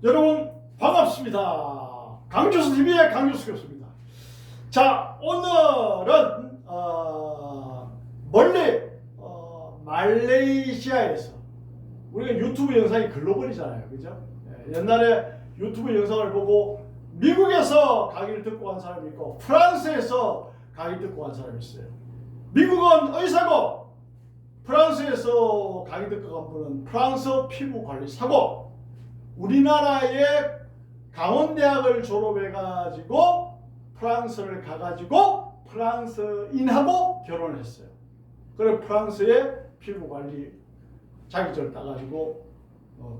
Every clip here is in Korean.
여러분 반갑습니다. 강교수TV의 강교수 교수입니다. 자, 오늘은 멀리 말레이시아에서 우리가 유튜브 영상이 글로벌이잖아요, 그죠? 옛날에 유튜브 영상을 보고 미국에서 강의를 듣고 간 사람이 있고 프랑스에서 강의 듣고 간 사람이 있어요. 미국은 의사고 프랑스에서 강의 듣고 간 분은 프랑스 피부관리사고, 우리나라의 강원대학을 졸업해가지고 프랑스를 가가지고 프랑스인하고 결혼을 했어요. 그래서 프랑스의 피부관리 자격증을 따가지고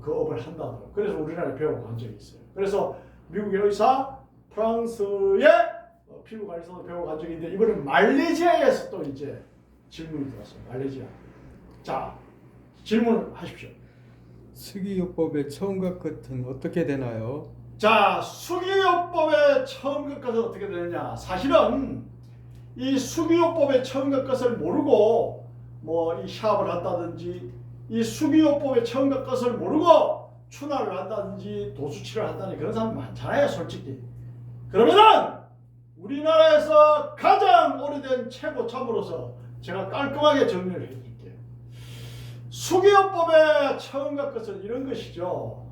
그 업을 한다더라고요. 그래서 우리나라에 배우고 간 적이 있어요. 그래서 미국의 의사, 프랑스의 피부관리사도 배우고 간 적이 있는데, 이번엔 말레이시아에서 또 이제 질문이 들어왔어요. 말레이시아. 자, 질문을 하십시오. 수기요법의 처음과 끝은 어떻게 되나요? 자, 수기요법의 처음과 끝은 어떻게 되느냐. 사실은 이 수기요법의 처음과 끝을 모르고 뭐 이 샵을 한다든지, 이 수기요법의 처음과 끝을 모르고 추나를 한다든지 도수치를 한다든지 그런 사람 많잖아요, 솔직히. 그러면은 우리나라에서 가장 오래된 최고 참으로서 제가 깔끔하게 정리를 해드릴게요. 수기요법의 처음과 끝은 이런 것이죠.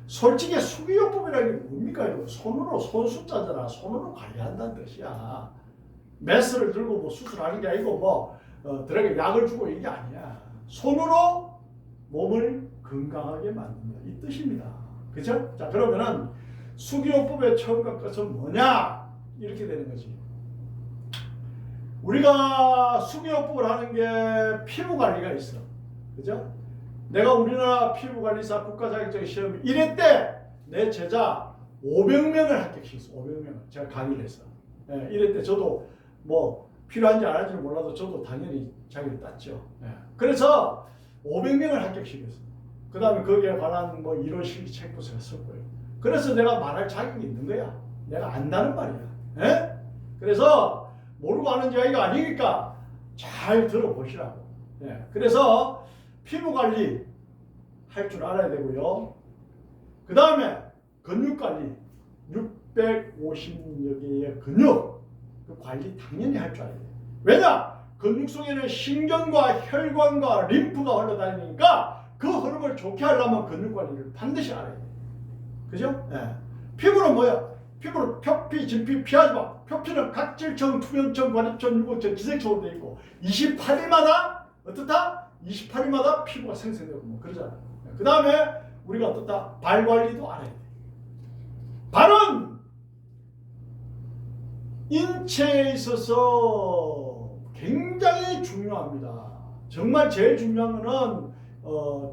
솔직히 수기요법이라는 게 뭡니까? 이거 손으로, 손숫자잖아. 손으로 관리한다는 뜻이야. 메스를 들고 뭐 수술하는 게 아니고 뭐 들에게 약을 주고 이게 아니야. 손으로 몸을 건강하게 만든다, 이 뜻입니다. 그죠? 자, 그러면은 수기요법의 처음과 끝은 뭐냐? 이렇게 되는 거지. 우리가 수기요법을 하는 게 피부관리가 있어. 그죠? 내가 우리나라 피부관리사 국가자격증 시험 1회 때 내 제자 500명을 합격시켰어. 500명을 제가 강의를 했어. 1회 때 저도 뭐 필요한지 안 할지는 몰라도 저도 당연히 자격을 땄죠. 그래서 500명을 합격시켰어. 그 다음에 거기에 관한 뭐 이론 실기 책도 제가 썼고요. 그래서 내가 말할 자격이 있는 거야. 내가 안다는 말이야. 그래서 모르고 하는 이야기가 아니니까 잘 들어보시라고. 그래서 피부관리 할 줄 알아야 되고요. 그 다음에 근육관리, 650여 개의 근육 그 관리 당연히 할 줄 알아야 돼요. 왜냐? 근육 속에는 신경과 혈관과 림프가 흘러다니니까 그 흐름을 좋게 하려면 근육관리를 반드시 알아야 돼요. 그죠? 피부는 뭐야? 피부는 표피, 진피 피하지 마. 표피는 각질층, 투명층, 관입층, 유골층, 기생층으로 되어 있고 28일마다 어떻다? 28일마다 피부가 생성되고 뭐 그러잖아. 그 다음에 우리가 어떻다? 발 관리도 알아야 돼. 발은 인체에 있어서 굉장히 중요합니다. 정말 제일 중요한 거는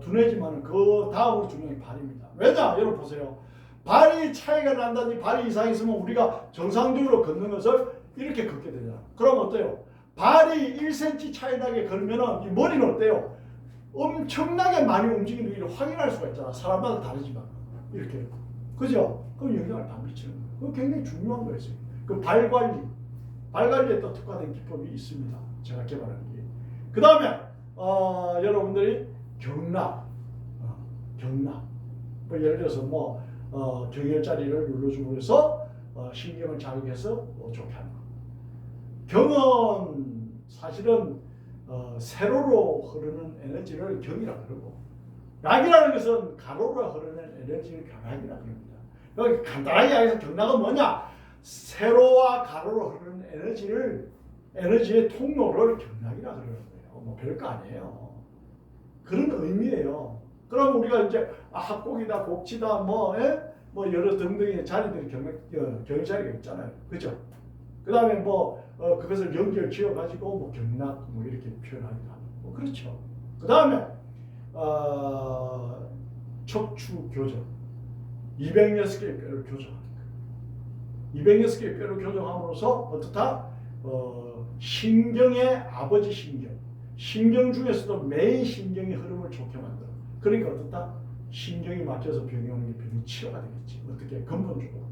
두뇌지만 그 다음으로 중요한 게 발입니다. 왜냐? 여러분 보세요. 발이 차이가 난다든지 발이 이상이 있으면 우리가 정상적으로 걷는 것을 이렇게 걷게 되잖아. 그럼 어때요? 발이 1cm 차이 나게 걸으면 이 머리는 어때요? 엄청나게 많이 움직이는 걸 확인할 수가 있잖아. 사람마다 다르지만 이렇게. 그죠? 그럼 영향을 다 미치는 거예요. 그거 굉장히 중요한 거였어요. 그 발 관리에 또 특화된 기법이 있습니다. 제가 개발한 게. 그 다음에 여러분들이 경락. 뭐 예를 들어서 뭐 경혈자리를 눌러주고 해서 신경을 자극해서 좋게 하는 거. 경은 사실은 세로로 흐르는 에너지를 경이라고 그러고, 락이라는 것은 가로로 흐르는 에너지를 경락이라고 합니다. 여기 간단하게 이야기해서 경락은 뭐냐? 세로와 가로로 흐르는 에너지의 통로를 경락이라고 그러는 거예요. 뭐 별거 아니에요. 그런 의미예요. 그럼 우리가 이제 합곡이다, 곡치다, 뭐 여러 등등의 자리들이 경자리가 있잖아요. 그죠? 그 다음에 뭐 그것을 연결 지어 가지고 뭐 경락 뭐 이렇게 표현하기도 하고 뭐 그렇죠. 그 다음에 척추 교정, 206개의 뼈를 교정하는 거예요. 206개의 뼈를 교정함으로써 어떻다? 신경의 아버지 신경 중에서도 메인 신경의 흐름을 좋게 만들어. 그러니까 어떻다? 신경이 맞춰서 병이 오는 게 병이 치료가 되겠지. 어떻게? 근본적으로.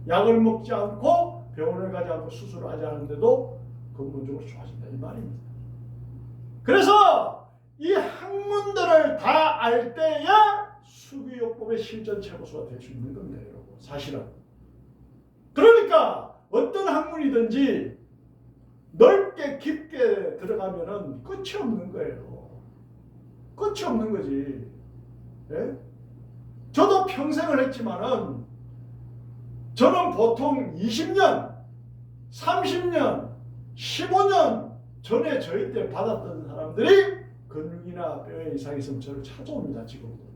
약을 먹지 않고 병원을 가지 않고 수술을 하지 않는데도 근본적으로 좋아진다, 이 말입니다. 그래서 이 학문들을 다 알 때야 수기요법의 세계요법의 실전 최고수가 될 수 있는 겁니다, 여러분. 사실은. 그러니까 어떤 학문이든지 넓게 깊게 들어가면은 끝이 없는 거예요. 끝이 없는 거지. 예? 저도 평생을 했지만은 저는 보통 20년, 30년, 15년 전에 저희 때 받았던 사람들이 근육이나 뼈에 이상이 있으면 저를 찾아옵니다, 지금도.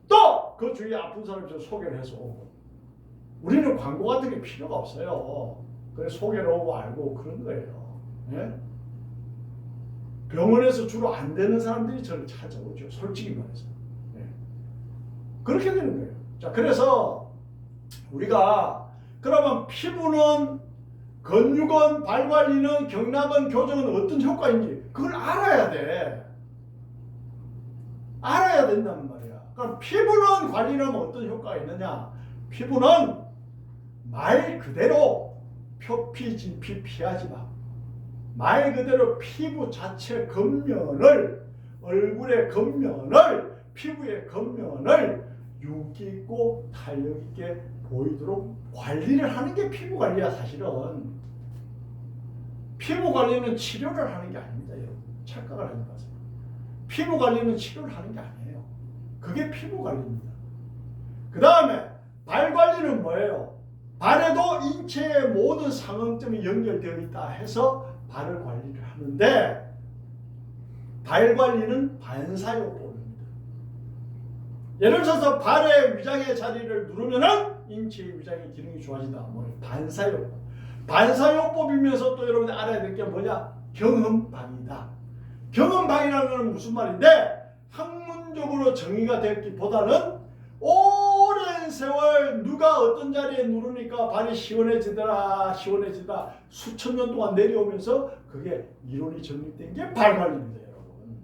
또 그 주위에 아픈 사람 저 소개를 해서 오고. 우리는 광고 같은 게 필요가 없어요. 그래서 소개를 오고 알고 그런 거예요. 예? 병원에서 주로 안 되는 사람들이 저를 찾아오죠. 솔직히 말해서. 예. 그렇게 되는 거예요. 자, 그래서 우리가 그러면 피부는, 근육은, 발관리는, 경락은, 교정은 어떤 효과인지 그걸 알아야 돼. 알아야 된단 말이야. 그럼 피부는 관리하면 어떤 효과가 있느냐? 피부는 말 그대로 표피, 진피 피하지 마. 말 그대로 피부 자체 겉면을, 얼굴의 겉면을, 피부의 겉면을 윤기 있고 탄력 있게 보이도록 관리를 하는 게 피부 관리야, 사실은. 피부 관리는 치료를 하는 게 아닙니다, 여러분. 착각을 하지 마세요. 피부 관리는 치료를 하는 게 아니에요. 그게 피부 관리입니다. 그 다음에 발 관리는 뭐예요? 발에도 인체의 모든 상응점이 연결되어 있다 해서 발을 관리를 하는데, 발 관리는 반사요법입니다. 예를 들어서 발의 위장의 자리를 누르면은 인체의 위장의 기능이 좋아진다. 뭐 반사요법. 반사요법이면서 또 여러분들 알아야 될 게 뭐냐? 경험방이다. 경험방이라는 건 무슨 말인데, 학문적으로 정의가 됐기보다는 오랜 세월 누가 어떤 자리에 누르니까 발이 시원해지더라, 시원해지다 수천 년 동안 내려오면서 그게 이론이 정립된 게 발관리입니다, 여러분.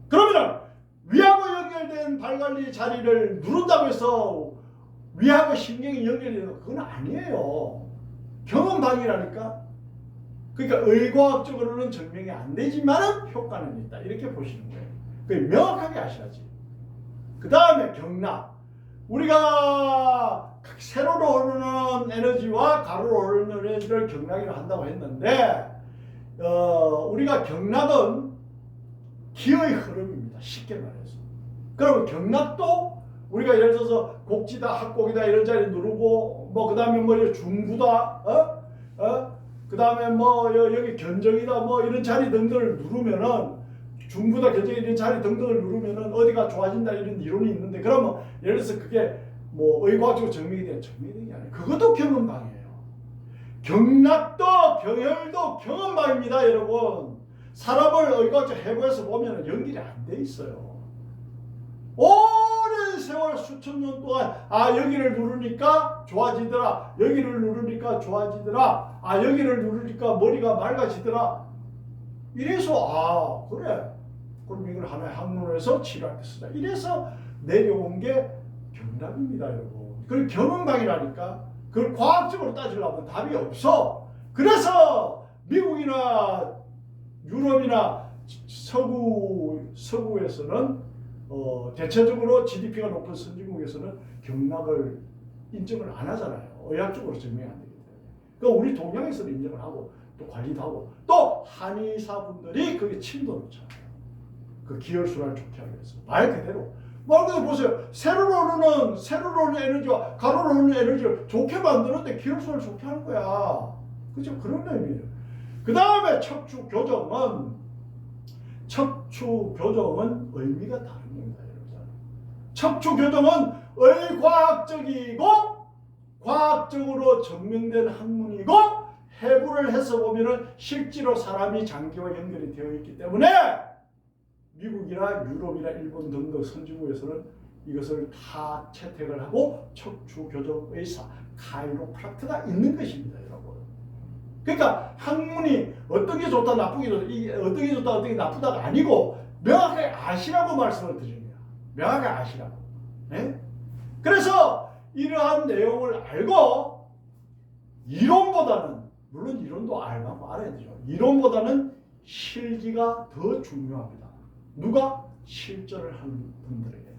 그러면 위하고 연결된 발관리 자리를 누른다고 해서 위하고 신경이 연결되는 건 그건 아니에요. 경험방이라니까. 그러니까 의과학적으로는 증명이 안 되지만 효과는 있다, 이렇게 보시는 거예요. 그걸 명확하게 아셔야지. 그 다음에 경락. 우리가 세로로 흐르는 에너지와 가로로 흐르는 에너지를 경락이라고 한다고 했는데, 우리가 경락은 기의 흐름입니다, 쉽게 말해서. 그러면 경락도 우리가 예를 들어서 곡지다, 합곡이다 이런 자리 누르고, 뭐 그 다음에 뭐 중부다, 그 다음에 뭐 여기 견적이다, 뭐 이런 자리 등등을 누르면은, 중부다, 견적 이런 자리 등등을 누르면은 어디가 좋아진다 이런 이론이 있는데, 그러면 예를 들어서 그게 뭐 의과학적으로 증명이 되는 게 아니에요. 그것도 경험방이에요. 경락도 경혈도 경험방입니다, 여러분. 사람을 의과학적 해부에서 보면 연결이 안 돼 있어요. 오랜 세월 수천 년 동안 여기를 누르니까 좋아지더라, 여기를 누르니까 좋아지더라, 여기를 누르니까 머리가 맑아지더라, 이래서 그래, 그럼 이걸 하나의 학문에서 치료할 때 쓰자, 이래서 내려온 게 경락입니다, 여러분. 그걸 경험방이라니까. 그걸 과학적으로 따지려면 답이 없어. 그래서 미국이나 유럽이나 서구에서는 대체적으로 GDP가 높은 선진국에서는 경락을 인정을 안 하잖아요. 의학적으로 증명이 안 되기 때문에. 그러니까 우리 동양에서는 인정을 하고 또 관리도 하고, 또 한의사분들이 거기에 침도 넣잖아요. 그 기혈순환을 좋게 하기 위해서. 말 그대로. 말 그대로 보세요. 세로로 흐르는 에너지와 가로로 흐르는 에너지를 좋게 만드는데 기혈순환을 좋게 하는 거야. 그죠? 그런 의미예요. 그 다음에 척추 교정은 의미가 다른 겁니다, 여러분. 척추 교정은 의과학적이고 과학적으로 증명된 학문이고, 해부를 해서 보면은 실제로 사람이 장기와 연결이 되어 있기 때문에 미국이나 유럽이나 일본 등등 선진국에서는 이것을 다 채택을 하고 척추 교정 의사, 카이로프락트가 있는 것입니다, 여러분. 그러니까 학문이 어떤 게 좋다, 나쁜 게 좋다, 이게 어떤 게 좋다, 어떤 게 나쁘다가 아니고 명확하게 아시라고 말씀을 드립니다. 명확하게 아시라고. 네? 그래서 이러한 내용을 알고 이론보다는, 물론 이론도 알아야 되죠. 이론보다는 실기가 더 중요합니다. 누가? 실전을 하는 분들에게.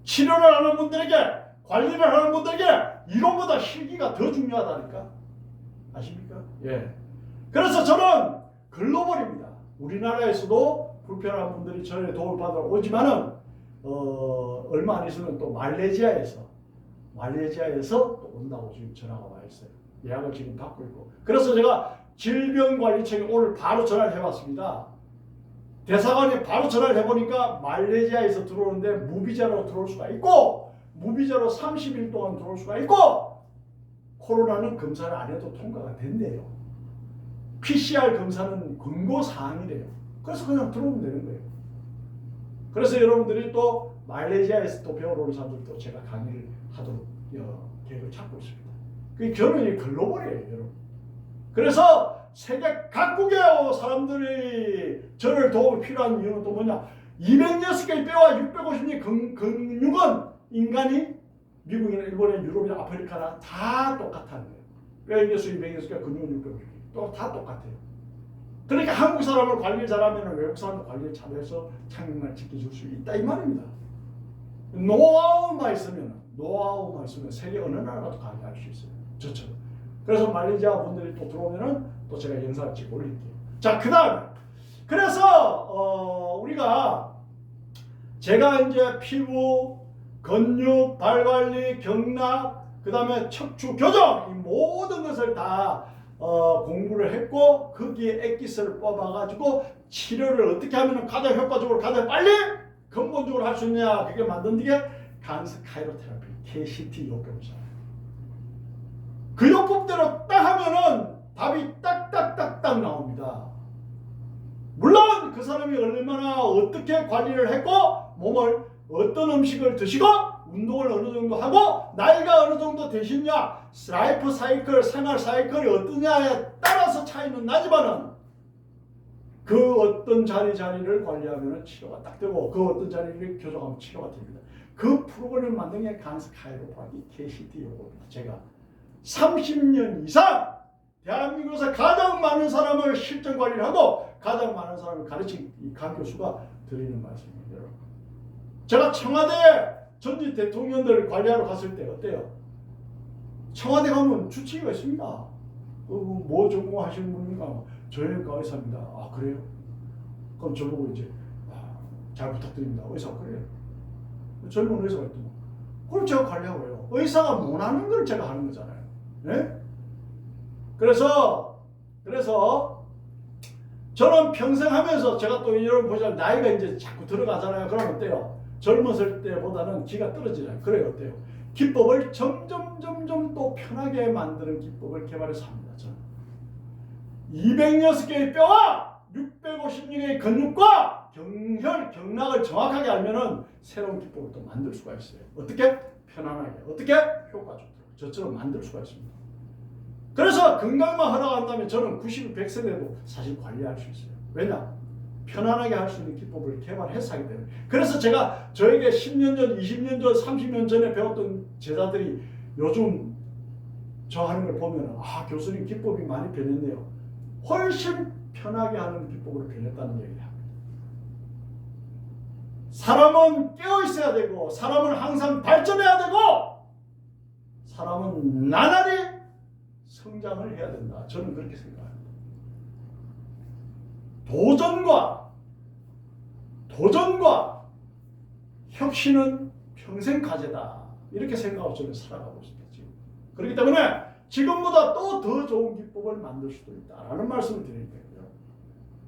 치료를 하는 분들에게, 관리를 하는 분들에게 이론보다 실기가 더 중요하다니까. 아십니까? 예. 그래서 저는 글로벌입니다. 우리나라에서도 불편한 분들이 저의 도움을 받으러 오지만은 얼마 안 있으면 또 말레이시아에서 또 온다고 지금 전화가 와 있어요. 예약을 지금 받고 있고. 그래서 제가 질병관리청에 오늘 바로 전화를 해봤습니다. 대사관에 바로 전화를 해보니까 말레이시아에서 들어오는데 무비자로 들어올 수가 있고, 무비자로 30일 동안 들어올 수가 있고, 코로나는 검사를 안 해도 통과가 된대요. PCR 검사는 권고사항이래요. 그래서 그냥 들어오면 되는 거예요. 그래서 여러분들이 또 말레이시아에서 또 배우러 온 사람들도 제가 강의를 하도록 계획을 찾고 있습니다. 그게 결혼이 글로벌이에요, 여러분. 그래서 세계 각국의 사람들이 저를 도움이 필요한 이유는 또 뭐냐? 206개의 뼈와 650개의 근육은 인간이 미국이나 일본이나 유럽이나 아프리카나 다 똑같다는 거예요. 뼈 206개, 근육은 650개. 또 다 똑같아요. 그러니까 한국 사람을 관리 잘하면 외국 사람을 관리를 잘해서 창명을 지켜줄 수 있다 이 말입니다. 노하우만 있으면 세계 어느 나라도 관리할 수 있어요. 저처럼. 그래서 말레이시아 분들이 또 들어오면은 또 제가 영상을 찍어 올릴게요. 자, 그다음 그래서 우리가 제가 이제 피부, 근육, 발 관리, 경락, 그다음에 척추 교정 이 모든 것을 다 공부를 했고 거기에 액기스를 뽑아가지고 치료를 어떻게 하면 가장 효과적으로 가장 빨리 근본적으로 할 수 있냐 그게 만든 게 간스 카이로테라피 KCT 요법이잖아요. 그 요법대로 딱 하면은 답이 딱딱딱딱 나옵니다. 물론 그 사람이 얼마나 어떻게 관리를 했고 몸을 어떤 음식을 드시고 운동을 어느 정도 하고 나이가 어느 정도 되시냐 라이프 사이클 생활 사이클이 어떠냐에 따라서 차이는 나지만은 그 어떤 자리를 관리하면 치료가 딱 되고 그 어떤 자리를 교정하면 치료가 됩니다. 그 프로그램을 만든 게 간스 카이로프라틱 KCT 요겁니다. 제가 30년 이상 대한민국에서 가장 많은 사람을 실전 관리를 하고 가장 많은 사람을 가르친 이 강 교수가 드리는 말씀입니다. 여러분. 제가 청와대에 전직 대통령들을 관리하러 갔을 때 어때요? 청와대 가면 주치의가 있습니다. 뭐 전공하시는 분인가? 저희가 의사입니다. 아 그래요? 그럼 저보고 이제 잘 부탁드립니다. 의사 그래요? 젊은 의사가 있더만. 그럼 제가 관리하고 해요. 의사가 못하는 걸 제가 하는 거잖아요. 네? 그래서 저는 평생 하면서 제가 또 여러분 보시면 나이가 이제 자꾸 들어가잖아요. 그럼 어때요? 젊었을 때보다는 기가 떨어지잖아요. 그래요, 어때요? 기법을 점점 또 편하게 만드는 기법을 개발해서 합니다. 저는 206개의 뼈와 656개의 근육과 경락을 정확하게 알면은 새로운 기법을 또 만들 수가 있어요. 어떻게? 편안하게. 어떻게? 효과적으로. 저처럼 만들 수가 있습니다. 그래서 건강만 허락한다면 저는 90, 100세 돼도 사실 관리할 수 있어요. 왜냐? 편안하게 할 수 있는 기법을 개발해서 하기 때문에. 그래서 제가 저에게 10년 전, 20년 전, 30년 전에 배웠던 제자들이 요즘 저 하는 걸 보면 교수님 기법이 많이 변했네요. 훨씬 편하게 하는 기법으로 변했다는 얘기를 합니다. 사람은 깨어 있어야 되고 사람은 항상 발전해야 되고 사람은 나날이 성장을 해야 된다. 저는 그렇게 생각합니다. 도전과 혁신은 평생 과제다. 이렇게 생각하고 저는 살아가고 있습니다. 지금. 그렇기 때문에 지금보다 또 더 좋은 기법을 만들 수도 있다라는 말씀을 드리는 거예요.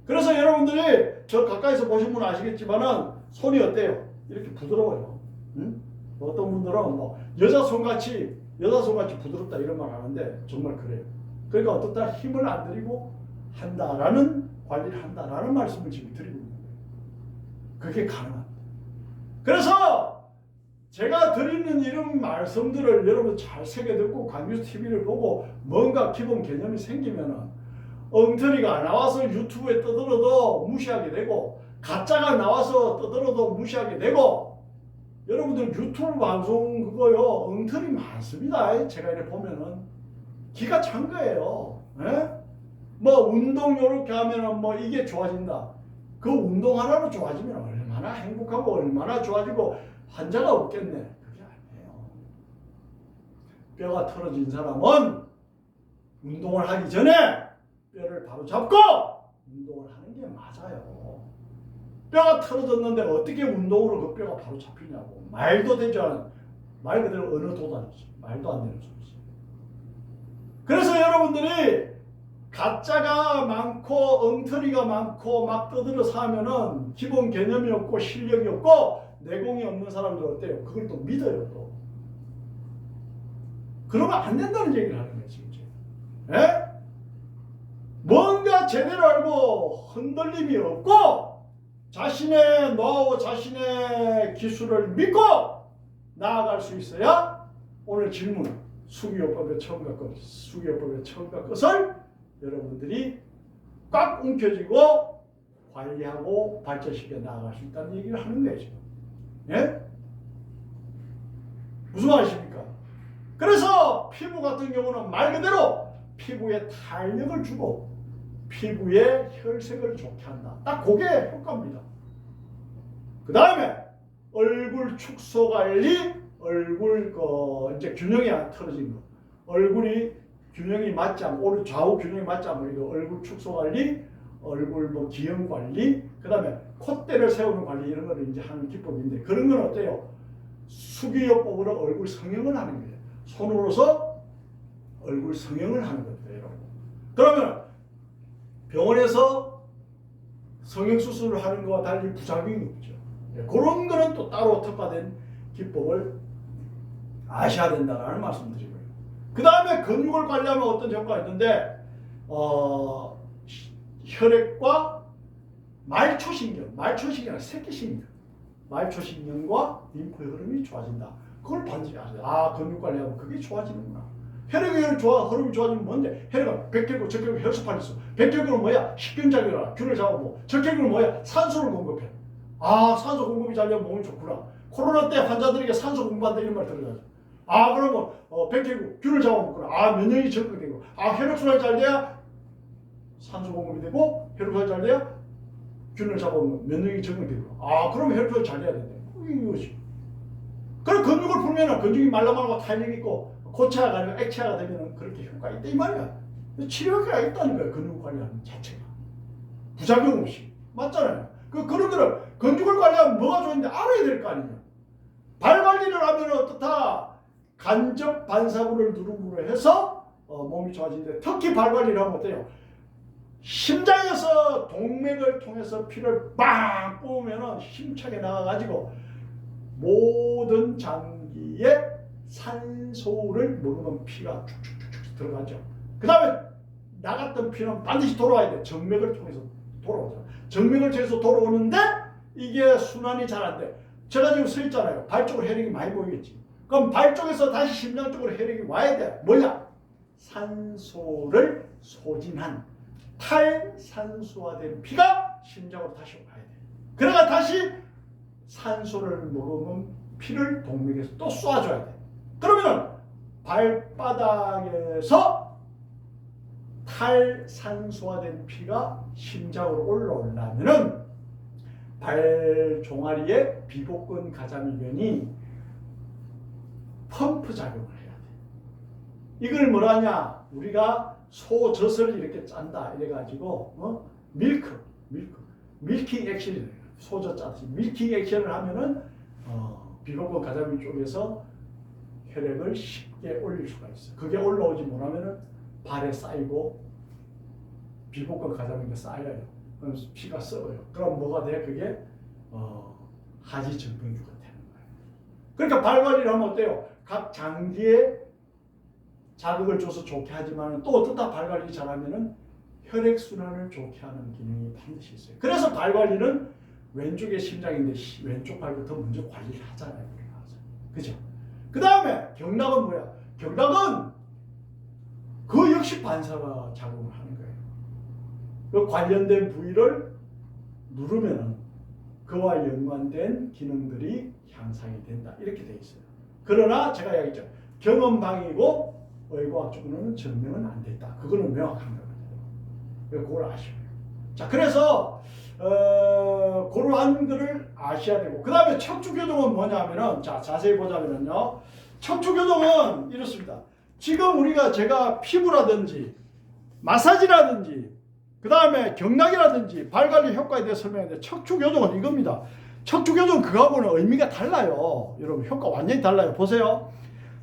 그래서 여러분들이 저 가까이서 보신 분은 아시겠지만은 손이 어때요? 이렇게 부드러워요. 응? 어떤 분들은 뭐 여자 손같이 부드럽다 이런 말 하는데 정말 그래요. 그러니까 어떻다 힘을 안 들이고 한다라는 관리를 한다라는 말씀을 지금 드리고 있는 거예요. 그게 가능합니다. 그래서 제가 드리는 이런 말씀들을 여러분 잘 새겨 듣고 강규수 TV를 보고 뭔가 기본 개념이 생기면은 엉터리가 나와서 유튜브에 떠들어도 무시하게 되고 가짜가 나와서 떠들어도 무시하게 되고 여러분들 유튜브 방송 그거요 엉터리 많습니다. 제가 이렇게 보면은 기가 찬 거예요. 에? 뭐 운동 요렇게 하면은 뭐 이게 좋아진다. 그 운동 하나로 좋아지면 얼마나 행복하고 얼마나 좋아지고 환자가 없겠네. 그게 아니에요. 뼈가 틀어진 사람은 운동을 하기 전에 뼈를 바로 잡고 운동을 하는 게 맞아요. 뼈가 틀어졌는데 어떻게 운동으로 그 뼈가 바로 잡히냐고. 말도 되지 않은, 말 그대로 어느 도단이지. 말도 안 되는 소리지. 그래서 여러분들이 가짜가 많고 엉터리가 많고 막 떠들어서 하면은 기본 개념이 없고 실력이 없고 내공이 없는 사람들 어때요? 그걸 또 믿어요. 또. 그러면 안 된다는 얘기를 하는 거예요. 지금. 예? 뭔가 제대로 알고 흔들림이 없고 자신의 노하우, 자신의 기술을 믿고 나아갈 수 있어야 오늘 질문 수기요법의 처음과 끝, 수기요법의 처음과 끝을 여러분들이 꽉 움켜쥐고 관리하고 발전시켜 나아갈 수 있다는 얘기를 하는 거예요. 지금. 예? 무슨 말이십니까? 그래서 피부 같은 경우는 말 그대로 피부에 탄력을 주고 피부에 혈색을 좋게 한다. 딱 그게 효과입니다. 그 다음에 얼굴 축소 관리, 얼굴 이제 균형이 안 틀어진 거, 얼굴이 균형이 맞지 않고 오른 좌우 균형이 맞지 않고 이거 얼굴 축소 관리, 얼굴 뭐 기형 관리, 그 다음에 콧대를 세우는 관리 이런 거를 이제 하는 기법인데 그런 건 어때요? 수기요법으로 얼굴 성형을 하는 거예요. 손으로서 얼굴 성형을 하는 거예요. 그러면 병원에서 성형수술을 하는 것과 달리 부작용이 없죠. 그런 거는 또 따로 특화된 기법을 아셔야 된다는 말씀드리고요. 그 다음에 근육을 관리하면 어떤 효과가 있는데 혈액과 말초신경, 새끼신경, 말초신경과 림프 흐름이 좋아진다. 그걸 반드시 아세요. 근육 관리하면 그게 좋아지는구나. 혈액이 흐름이 좋아지면 뭔데? 혈액은 백혈구, 적혈구, 혈소판이 있어. 백혈구는 뭐야? 식균작용이라 균을 잡아먹고, 적혈구는 뭐야? 산소를 공급해. 산소 공급이 잘 되면 몸이 좋구나. 코로나 때 환자들에게 산소 공부한다 이런 말 들어가죠. 그러면 백혈구, 균을 잡아먹구나. 면역이 적응되고, 혈액순환이 잘 돼야 산소 공급이 되고, 혈액순환이 잘 돼야 균을 잡아먹는 면역이 적응되고. 그러면 혈액순환이 잘 돼야 된다. 이거지. 그럼 근육을 풀면은 근육이 말라말고 탄력 있고 고체화가 아니고 액체화가 되면은 그렇게 효과가 있다 이 말이야. 치료가 있다는 거야. 근육 관리하는 자체가 부작용 없이 맞잖아요. 그런 거를 근육을 관리하면 뭐가 좋은데 알아야 될 거 아니냐. 발 관리를 하면 어떻다? 간접 반사구를 누름으로 해서 몸이 좋아지는데 특히 발 관리를 하면 어때요? 심장에서 동맥을 통해서 피를 빵 뽑으면은 힘차게 나가가지고 모든 장기에 산소를 먹으면 피가 쭉쭉쭉 들어가죠. 그 다음에 나갔던 피는 반드시 돌아와야 돼. 정맥을 통해서 돌아오잖아. 정맥을 통해서 돌아오는데 이게 순환이 잘 안 돼. 제가 지금 서 있잖아요. 발 쪽으로 혈액이 많이 보이겠지. 그럼 발 쪽에서 다시 심장 쪽으로 혈액이 와야 돼. 뭐야? 산소를 소진한 탈산소화된 피가 심장으로 다시 와야 돼. 그러니까 다시 산소를 먹으면 피를 동맥에서 또 쏴줘야 돼. 그러면은 발바닥에서 탈산소화된 피가 심장으로 올라오려면은 발 종아리에 비복근 가자미근이 펌프 작용을 해야 돼. 이걸 뭐라 하냐? 우리가 소젖을 이렇게 짠다 이래가지고 밀킹 액션이 돼요. 소젖 짜듯이 밀킹 액션을 하면은 비복근 가자미 쪽에서 혈액을 쉽게 올릴 수가 있어. 그게 올라오지 못하면은 발에 쌓이고 비복근 가자미가 쌓여요. 그럼 피가 썩어요. 그럼 뭐가 돼? 그게 하지정맥류가 되는 거예요. 그러니까 발 관리를 하면 어때요? 각 장기에 자극을 줘서 좋게 하지만 또 어떻다 발 관리 잘하면은 혈액 순환을 좋게 하는 기능이 반드시 있어요. 그래서 발 관리는 왼쪽에 심장인데 왼쪽 발부터 먼저 관리를 하잖아요. 그죠? 그 다음에 경락은 뭐야? 경락은 그 역시 반사가 작용을 하는 거예요. 그 관련된 부위를 누르면은 그와 연관된 기능들이 향상이 된다. 이렇게 돼 있어요. 그러나 제가 얘기했죠. 경험방이고 의과학적으로는 증명은 안 됐다. 그거는 명확한 겁니다. 그걸 아시고요. 자, 그래서 그러한 거를 아셔야 되고, 그 다음에 척추교정은 뭐냐면은, 자, 자세히 보자면요, 척추교정은 이렇습니다. 지금 제가 피부라든지 마사지라든지 그 다음에 경락이라든지 발관리 효과에 대해 설명했는데, 척추교정은 이겁니다. 척추교정 그거하고는 의미가 달라요. 여러분, 효과 완전히 달라요. 보세요.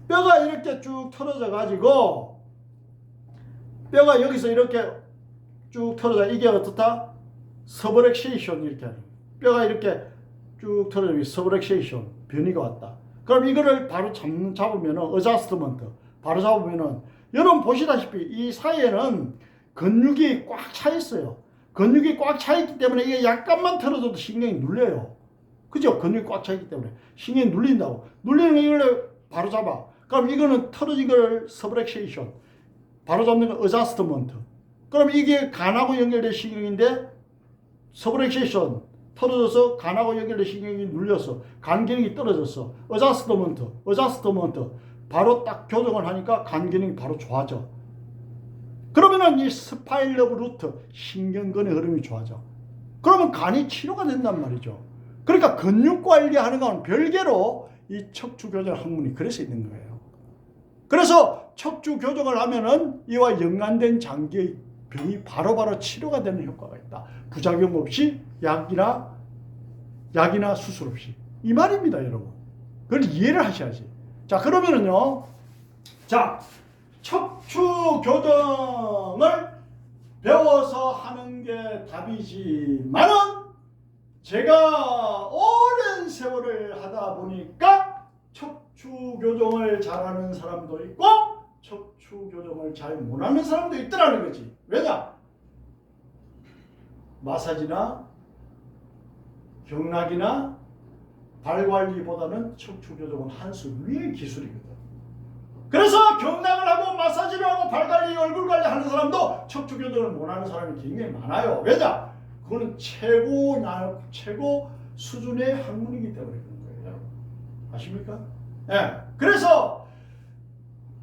뼈가 이렇게 쭉 틀어져 가지고, 뼈가 여기서 이렇게 쭉 틀어져, 이게 어떻다? 서브렉세이션 이렇게 하는, 뼈가 이렇게 쭉 틀어져, 서브렉세이션 변이가 왔다. 그럼 이거를 바로 잡으면은 어자스트먼트 바로 잡으면은, 여러분 보시다시피 이 사이에는 근육이 꽉 차 있어요. 근육이 꽉 차 있기 때문에 이게 약간만 틀어져도 신경이 눌려요. 그죠? 근육이 꽉 차 있기 때문에 신경이 눌린다고. 눌리는 이걸 바로 잡아. 그럼 이거는 틀어진 걸 서브렉세이션, 바로 잡는 건 어자스트먼트. 그럼 이게 간하고 연결된 신경인데, 서브렉세이션 틀어져서 간하고 연결된 신경이 눌려서 간 기능이 떨어졌어. 어자스트먼트 바로 딱 교정을 하니까 간 기능이 바로 좋아져. 그러면은 이 스파이너브 루트, 신경근의 흐름이 좋아져. 그러면 간이 치료가 된단 말이죠. 그러니까 근육 관리하는 건 별개로 이 척추 교정 학문이 그래서 있는 거예요. 그래서 척추 교정을 하면은 이와 연관된 장기의 병이 바로바로 치료가 되는 효과가 있다. 부작용 없이 약이나 수술 없이. 이 말입니다, 여러분. 그걸 이해를 하셔야지. 자, 그러면은요. 자, 척추 교정을 배워서 하는 게 답이지만은, 제가 오랜 세월을 하다 보니까 척추 교정을 잘하는 사람도 있고 척추 교정을 잘 못하는 사람도 있더라는 거지. 왜냐? 마사지나 경락이나 발관리보다는 척추 교정은 한 수 위의 기술이거든. 그래서 경락을 하고 마사지를 하고 발관리, 얼굴 관리하는 사람도 척추 교정을 못하는 사람이 굉장히 많아요. 왜냐? 그거는 최고 수준의 학문이기 때문에 그런 거예요. 아십니까? 예. 그래서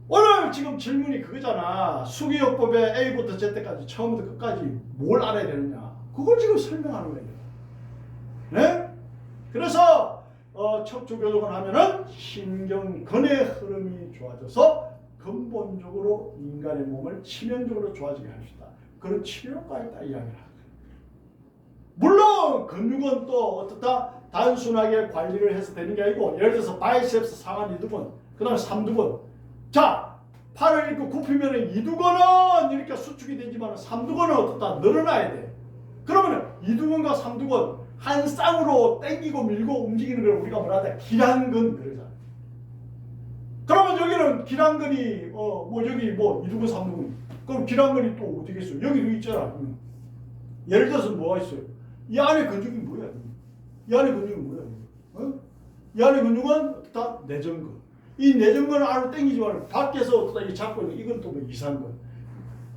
오늘 지금 질문이 그거잖아. 수기요법의 A부터 Z까지 처음부터 끝까지 뭘 알아야 되느냐. 그걸 지금 설명하는 거예요. 네? 그래서 척추 교정을 하면은 신경근의 흐름이 좋아져서 근본적으로 인간의 몸을 치명적으로 좋아지게 할 수 있다. 그런 치료가 있다 이야기를 하는 거예요. 물론 근육은 또 어떻다? 단순하게 관리를 해서 되는 게 아니고, 예를 들어서 바이셉스 상완 이두근, 그 다음에 삼두근. 자, 팔을 이렇게 굽히면 이두근은 이렇게 수축이 되지만 삼두근은 어떻다? 늘어나야 돼. 그러면 이두근과 삼두근 한 쌍으로 당기고 밀고 움직이는 걸 우리가 뭐라 하다? 기란근 그러잖아. 그러면 여기는 기란근이 여기 이두근 삼두근. 그럼 기란근이 또 어디 있어요? 여기도 있잖아. 예를 들어서 뭐가 있어요? 이 안에 근육이 뭐야? 이 안에 근육이 뭐야? 이 안에 근육은 어떻다? 내전근. 이 내전근을 안으로 당기지만 밖에서 어떻다? 이 잡고 있는 이건 또 뭐 이상근.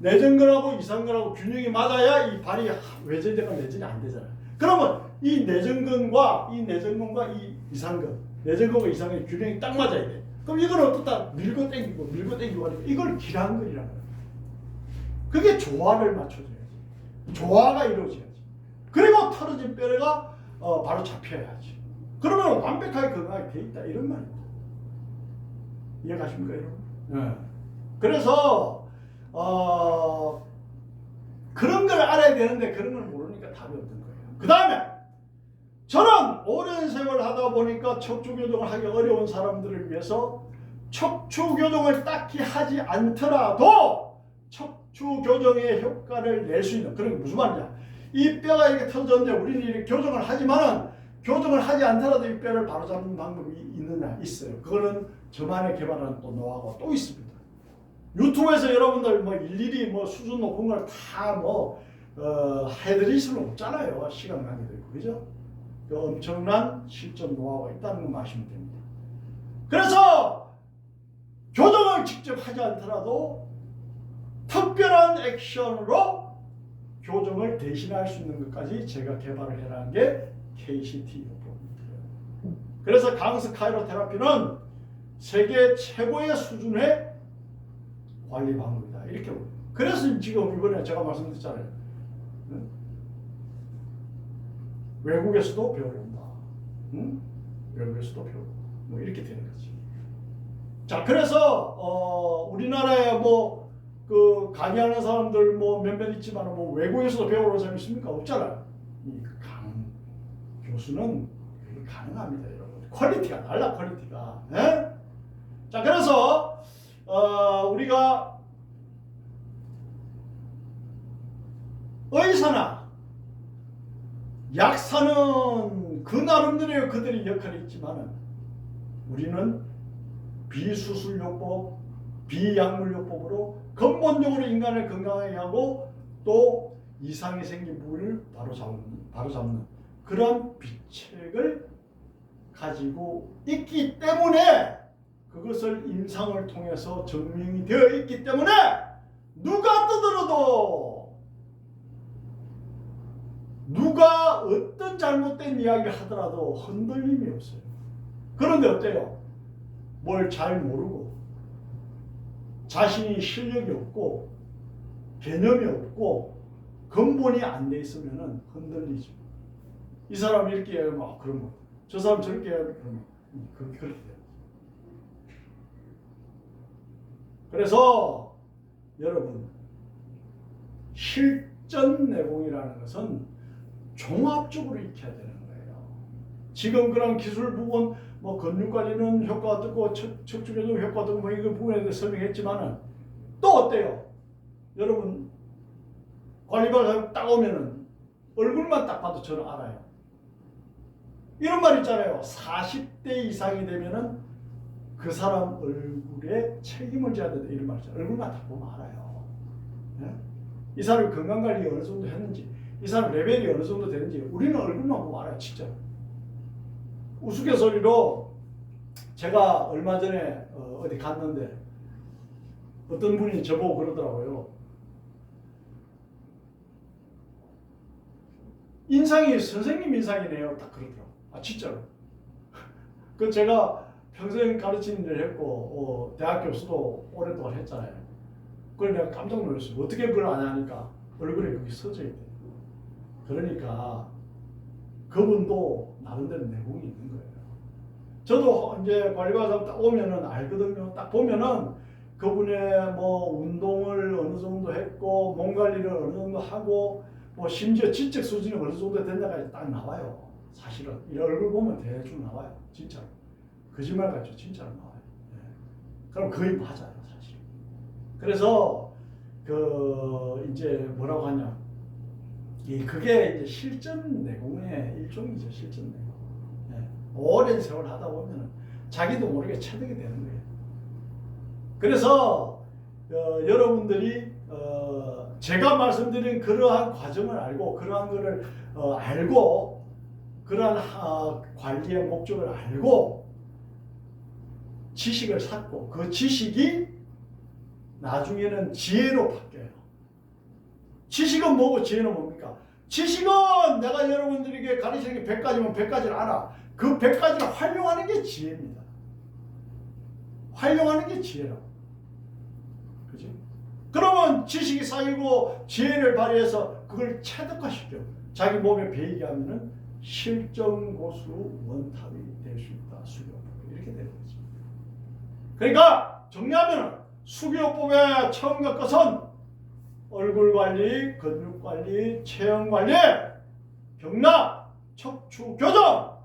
내전근하고 이상근하고 균형이 맞아야 이 발이 외전되거나 내전이 안 되잖아. 그러면 이 내전근과 이 이상근, 내전근과 이상근의 균형이 딱 맞아야 돼. 그럼 이걸 어떻다? 밀고 당기고 하니까 이걸 기란근이라고 해요. 그게 조화를 맞춰줘야지. 조화가 이루어져야지. 그리고 털어진 뼈가 바로 잡혀야지. 그러면 완벽하게 건강하게 돼 있다 이런 말입니다. 이해가십니까, 여러분? 네. 그래서 그런 걸 알아야 되는데 그런 걸 모르니까 답이 없는 거예요. 그 다음에 저는 오랜 세월 하다 보니까 척추 교정을 하기 어려운 사람들을 위해서 척추 교정을 딱히 하지 않더라도 척추 교정의 효과를 낼 수 있는, 그런 게 무슨 말이냐? 이 뼈가 이렇게 터졌는데 우리는 이렇게 교정을 하지만은 교정을 하지 않더라도 이 뼈를 바로잡는 방법이 있어요. 그거는 저만의 개발한 또 노하우가 또 있습니다. 유튜브에서 여러분들 일일이 수준 높은 걸 다 해드릴 수는 없잖아요. 시간 관계도 있고, 그죠? 엄청난 실전 노하우가 있다는 걸 아시면 됩니다. 그래서 교정을 직접 하지 않더라도 특별한 액션으로 교정을 대신할 수 있는 것까지 제가 개발을 해라는 게 KCT 요법입니다. 그래서 강스 카이로테라피는 세계 최고의 수준의 관리 방법이다. 이렇게. 그래서 지금 이번에 제가 말씀드렸잖아요. 외국에서도 배우러 온다. 응? 외국에서도 배우러 온다. 뭐 이렇게 되는 거지. 자, 그래서 우리나라에 뭐 그 강의하는 사람들 뭐 몇몇 있지만 뭐 외국에서도 배우러 온 사람 있습니까? 없잖아요. 이 강 교수는 그게 가능합니다, 여러분. 퀄리티가 달라, 퀄리티가. 예? 자, 그래서 우리가 의사나 약사는 그 나름대로 그들의 역할이 있지만은 우리는 비수술요법, 비약물요법으로 근본적으로 인간을 건강하게 하고 또 이상이 생긴 부분을 바로잡는 그런 비책을 가지고 있기 때문에 그것을 임상을 통해서 증명이 되어 있기 때문에 누가 떠들어도 누가 어떤 잘못된 이야기를 하더라도 흔들림이 없어요. 그런데 어때요? 뭘 잘 모르고 자신이 실력이 없고 개념이 없고 근본이 안 돼 있으면 흔들리죠. 이 사람이 이렇게 얘기하면 그러면 저 사람 저렇게 얘기하면 그러면 그렇게 돼요. 그래서 여러분 실전 내공이라는 것은 종합적으로 익혀야 되는 거예요. 지금 그런 기술 부분 뭐 근육 관리는 효과가 뜨고 척추 교정 효과가 뜨고 뭐 이거 부분에 대해 설명했지만은 또 어때요? 여러분 관리받아 딱 오면은 얼굴만 딱 봐도 저는 알아요. 이런 말 있잖아요. 40대 이상이 되면은 그 사람 얼굴에 책임을 져야 된다 이런 말 있잖아요. 얼굴만 딱 보면 알아요. 네? 이 사람이 건강관리 어느 정도 했는지 이 사람 레벨이 어느 정도 되는지 우리는 얼굴만 보면 알아요. 진짜. 우스갯소리로 제가 얼마 전에 어디 갔는데 어떤 분이 저보고 그러더라고요. 인상이 선생님 인상이네요. 딱 그러더라고요. 아 진짜로. 그 제가 평생 가르치는 일을 했고 대학 교수도 오랫동안 했잖아요. 그걸 내가 깜짝 놀랐어요. 어떻게 그걸 아냐니까 얼굴에 그게 써져 있대요. 그러니까 그분도 나름대로 내공이 있는 거예요. 저도 이제 관리받아서 딱 오면은 알거든요. 딱 보면은 그분의 뭐 운동을 어느 정도 했고 몸 관리를 어느 정도 하고 뭐 심지어 지적 수준이 어느 정도 됐냐가 딱 나와요. 사실은 이 얼굴 보면 대충 나와요. 진짜로. 거짓말 같죠. 진짜로 나와요. 네. 그럼 거의 맞아요, 사실. 그래서 그 이제 뭐라고 하냐? 그게 이제 실전 내공의 일종이죠. 실전 내공. 네. 오랜 세월 하다 보면 자기도 모르게 체득이 되는 거예요. 그래서 여러분들이 제가 말씀드린 그러한 과정을 알고 그러한 거를 알고 그러한 관리의 목적을 알고 지식을 쌓고 그 지식이 나중에는 지혜로 바뀌어요. 지식은 뭐고 지혜는 뭡니까? 지식은 내가 여러분들에게 가르치는 게 100가지면 100가지를 알아. 그 100가지를 활용하는 게 지혜입니다. 활용하는 게 지혜라고. 그지? 그러면 지식이 쌓이고 지혜를 발휘해서 그걸 체득화시켜. 자기 몸에 배이게 하면은 실전고수 원탑이 될 수 있다. 수교법. 이렇게 되는 거지. 그러니까 정리하면 수교법의 처음과 끝은 얼굴 관리, 근육 관리, 체형 관리, 경락, 척추 교정,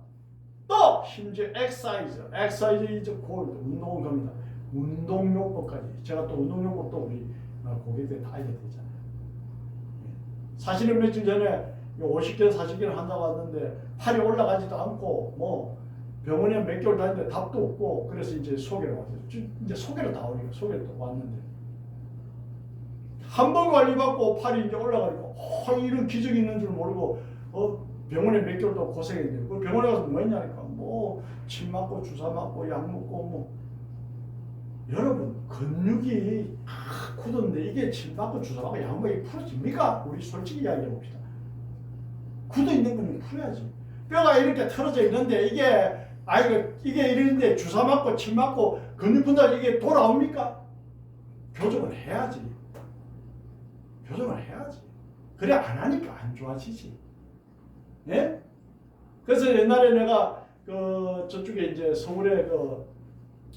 또 심지어 엑사이즈 이즈 골드, 운동은 겁니다. 운동요법까지. 제가 또 운동요법도 우리 고객들 다 알게 되잖아요. 사실은 며칠 전에 50개를 40개를 한다고 왔는데 팔이 올라가지도 않고 뭐 병원에 몇 개월 다녔는데 답도 없고 그래서 이제 소개로 왔어요. 이제 소개로 나오니까 소개로 또 왔는데 한 번 관리받고 팔이 이제 올라가니까 이런 기적이 있는 줄 모르고 병원에 몇 개월 동안 고생했는데 그 병원에 가서 뭐 했냐니까 뭐 침 맞고 주사 맞고 약 먹고 뭐 여러분 근육이 굳었는데 이게 침 맞고 주사 맞고 약 먹고 풀어집니까? 우리 솔직히 이야기해 봅시다. 굳어 있는 근육 풀어야지. 뼈가 이렇게 틀어져 있는데 이게 이러는데 주사 맞고 침 맞고 근육 푼다 이게 돌아옵니까? 교정을 해야지. 교정을 해야지. 그래 안 하니까 안 좋아지지. 예? 그래서 옛날에 내가 그 저쪽에 이제 서울에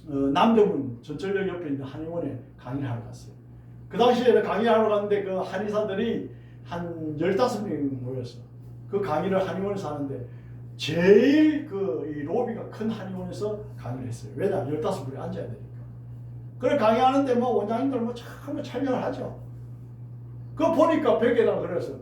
남대문 전철역 옆에 있는 한의원에 강의를 하러 갔어요. 그 당시에 강의하러 갔는데 그 한의사들이 한 15명 모였어. 그 강의를 한의원에서 하는데 제일 이 로비가 큰 한의원에서 강의를 했어요. 왜냐? 15분이 앉아야 되니까. 그래 강의하는데 뭐 원장님들 뭐 참 촬영을 하죠. 그거 보니까 벽에다가 그래서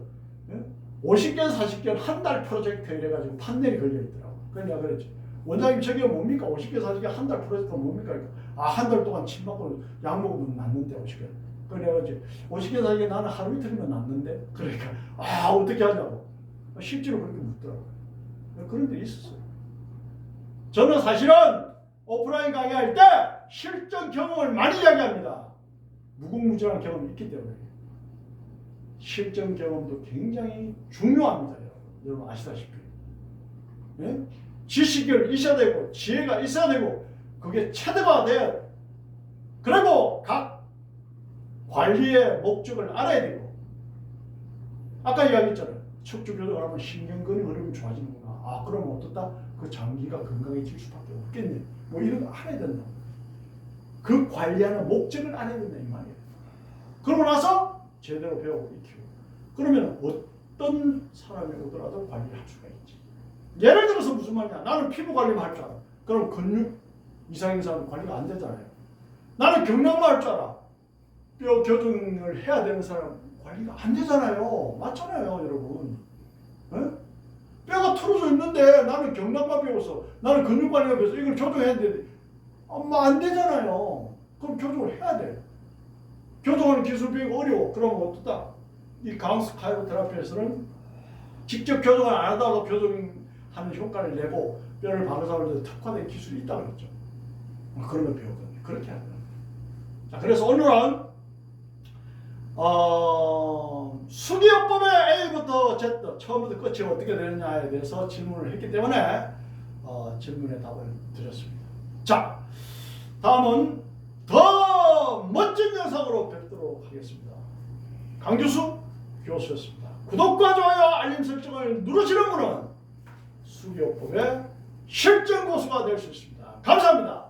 50개 40개 한 달 프로젝트 이래가지고 판넬이 걸려있더라고. 그래서 내가 그랬지. 원장님 저게 뭡니까? 50개 40개 한 달 프로젝트가 뭡니까? 한 달 동안 침 맞고 약 먹으면 낫는데 50개. 그래가지고 50개 40개 나는 하루 이틀이면 낫는데. 그러니까 어떻게 하냐고. 실제로 그렇게 묻더라고요. 그런 데 있었어요. 저는 사실은 오프라인 강의할 때 실전 경험을 많이 이야기합니다. 무궁무진한 경험이 있기 때문에. 실전 경험도 굉장히 중요합니다. 여러분 아시다시피. 네? 지식이 있어야 되고 지혜가 있어야 되고 그게 체득가 돼야 돼. 그리고 각 관리의 목적을 알아야 되고 아까 이야기했잖아요. 척추 교정을 하면 신경근이 흐름이 좋아지는구나. 그러면 어떻다? 그 장기가 건강해질 수밖에 없겠네. 뭐 이런 거 알아야 된다. 그 관리하는 목적을 알아야 된다 이 말이에요. 그러고 나서 제대로 배우고 익히고 그러면 어떤 사람이 오더라도 관리를 할 수가 있지. 예를 들어서 무슨 말이냐. 나는 피부 관리만 할 줄 알아. 그럼 근육 이상인 사람은 관리가 안 되잖아요. 나는 경락만 할 줄 알아. 뼈 교정을 해야 되는 사람 관리가 안 되잖아요. 맞잖아요 여러분. 에? 뼈가 틀어져 있는데 나는 경락만 배워서 나는 근육 관리만 배워서 이걸 교정해야 되는데 안 되잖아요. 그럼 교정을 해야 돼. 교정하는 기술 배우기 어려워. 그러면 어떻다? 이 강스 카이로테라피에서는 직접 교정을 안 하다가 교정하는 효과를 내고 뼈를 바로잡을 때 특화된 기술이 있다고 그랬죠. 그런 걸 배우거든요. 그렇게 하는 거예요. 자, 그래서 오늘은 수기요법의 A부터 Z 처음부터 끝이 어떻게 되느냐에 대해서 질문을 했기 때문에 질문에 답을 드렸습니다. 자, 다음은 더 멋진 영상으로 뵙도록 하겠습니다. 강교수 교수였습니다. 구독과 좋아요 알림 설정을 누르시는 분은 수기요법의 실전 고수가 될 수 있습니다. 감사합니다.